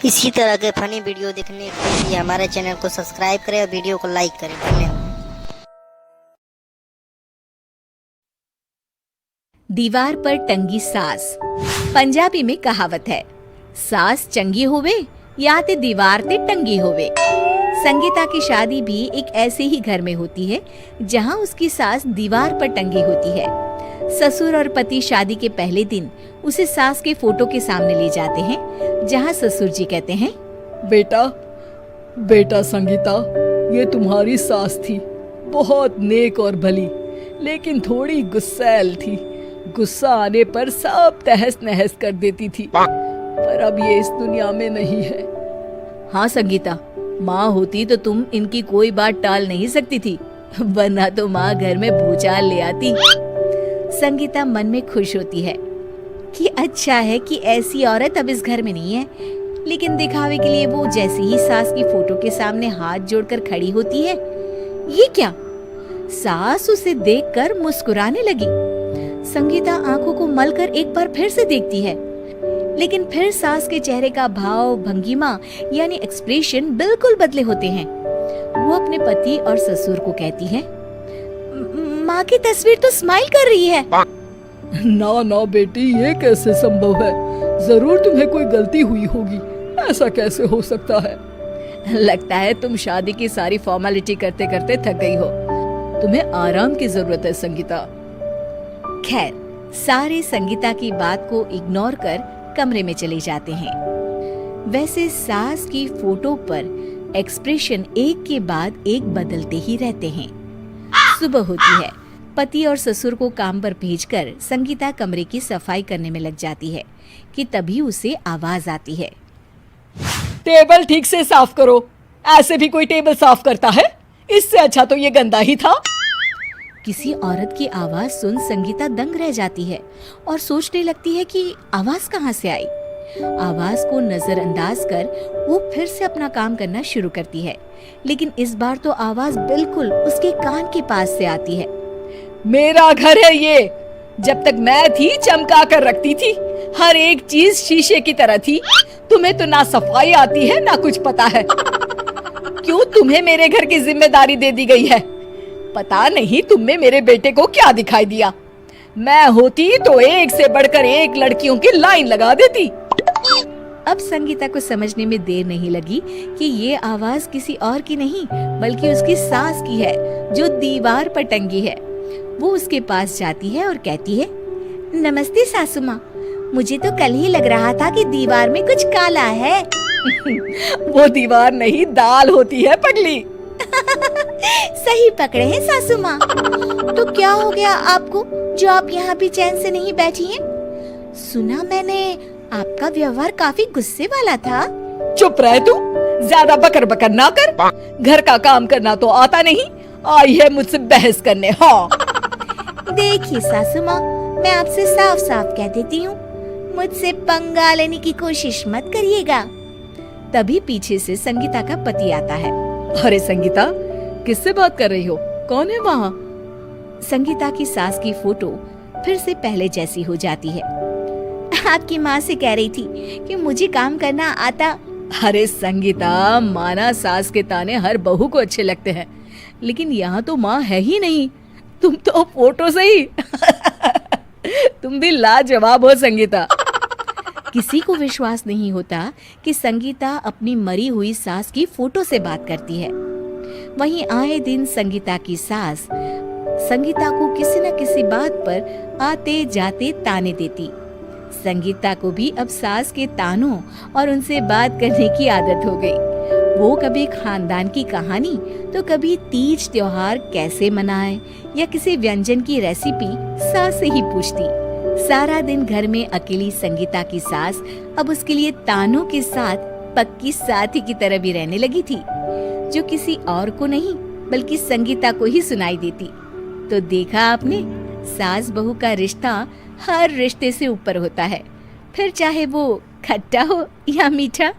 इसी तरह के फनी वीडियो देखने के लिए हमारे चैनल को सब्सक्राइब करें और वीडियो को लाइक करें। धन्यवाद। दीवार पर टंगी सास। पंजाबी में कहावत है, सास चंगी होवे या ते दीवार ते टंगी होवे। संगीता की शादी भी एक ऐसे ही घर में होती है जहां उसकी सास दीवार पर टंगी होती है। ससुर और पति शादी के पहले दिन उसे सास के फोटो के सामने ले जाते हैं, जहां ससुर जी कहते हैं, बेटा संगीता, ये तुम्हारी सास थी, बहुत नेक और भली, लेकिन थोड़ी गुस्सैल थी। गुस्सा आने पर सब तहस नहस कर देती थी, पर अब ये इस दुनिया में नहीं है। हाँ संगीता, माँ होती तो तुम इनकी कोई बात टाल नहीं सकती थी, वरना तो माँ घर में भूचाल ले आती। संगीता मन में खुश होती है कि अच्छा है कि ऐसी औरत अब इस घर में नहीं है, लेकिन दिखावे के लिए वो जैसे ही सास की फोटो के सामने हाथ जोड़कर खड़ी होती है, ये क्या? सास उसे देखकर मुस्कुराने लगी। संगीता आंखों को मलकर एक बार फिर से देखती है, लेकिन फिर सास के चेहरे का भाव, भंगिमा यानी एक्सप्रेशन बिल्कुल बदले होते हैं। वो अपने पति और ससुर को कहती है, माँ की तस्वीर तो स्माइल कर रही है। ना बेटी, ये कैसे संभव है? जरूर तुम्हें कोई गलती हुई होगी, ऐसा कैसे हो सकता है? लगता है तुम शादी की सारी फॉर्मेलिटी करते करते थक गई हो, तुम्हें आराम की जरूरत है संगीता। खैर, सारे संगीता की बात को इग्नोर कर कमरे में चले जाते हैं। वैसे सास की फोटो पर एक्सप्रेशन एक के बाद एक बदलते ही रहते हैं। सुबह होती है, पति और ससुर को काम पर भेजकर संगीता कमरे की सफाई करने में लग जाती है कि तभी उसे आवाज आती है, टेबल ठीक से साफ करो। ऐसे भी कोई टेबल साफ करता है? इससे अच्छा तो ये गंदा ही था। किसी औरत की आवाज सुन संगीता दंग रह जाती है और सोचने लगती है कि आवाज कहाँ से आई। आवाज को नजरअंदाज कर वो फिर से अपना काम करना शुरू करती है, लेकिन इस बार तो आवाज बिल्कुल उसके कान के पास से आती है। मेरा घर है ये, जब तक मैं थी चमका कर रखती थी, हर एक चीज शीशे की तरह थी। तुम्हें तो ना सफाई आती है ना कुछ पता है। क्यों तुम्हें मेरे घर की जिम्मेदारी दे दी गई है? पता नहीं तुम में मेरे बेटे को क्या दिखाई दिया। मैं होती तो एक से बढ़कर एक लड़कियों की लाइन लगा देती। अब संगीता को समझने में देर नहीं लगी कि ये आवाज किसी और की नहीं बल्कि उसकी सास की है, जो दीवार पर टंगी है। वो उसके पास जाती है और कहती है, नमस्ते सासू माँ, मुझे तो कल ही लग रहा था कि दीवार में कुछ काला है। वो दीवार नहीं, दाल होती है पगली। सही पकड़े हैं सासू माँ। तो क्या हो गया आपको जो आप यहाँ भी चैन से नहीं बैठी हैं? सुना मैंने आपका व्यवहार काफी गुस्से वाला था। चुप रह तू, ज्यादा बकर बकर ना कर। घर का काम करना तो आता नहीं, आई है मुझसे बहस करने। हाँ देखिए सासू माँ, मैं आपसे साफ साफ कह देती हूँ, मुझसे पंगा लेने की कोशिश मत करिएगा। तभी पीछे से संगीता का पति आता है। अरे संगीता, किससे बात कर रही हो? कौन है वहाँ? संगीता की सास की फोटो फिर से पहले जैसी हो जाती है। आपकी माँ से कह रही थी कि मुझे काम करना आता। अरे संगीता, माना सास के ताने हर बहू को अच्छे लगते हैं, लेकिन यहाँ तो माँ है ही नहीं, तुम तो फोटो से ही। तुम भी लाजवाब हो संगीता। किसी को विश्वास नहीं होता कि संगीता अपनी मरी हुई सास की फोटो से बात करती है। वहीं आए दिन संगीता की सास संगीता को किसी न किसी बात पर आते जाते ताने देती। संगीता को भी अब सास के तानों और उनसे बात करने की आदत हो गई। वो कभी खानदान की कहानी तो कभी तीज त्योहार कैसे मनाए या किसी व्यंजन की रेसिपी सास से ही पूछती। सारा दिन घर में अकेली संगीता की सास अब उसके लिए तानों के साथ पक्की साथी की तरह भी रहने लगी थी, जो किसी और को नहीं बल्कि संगीता को ही सुनाई देती। तो देखा आपने, सास बहू का रिश्ता हर रिश्ते से ऊपर होता है, फिर चाहे वो खट्टा हो या मीठा।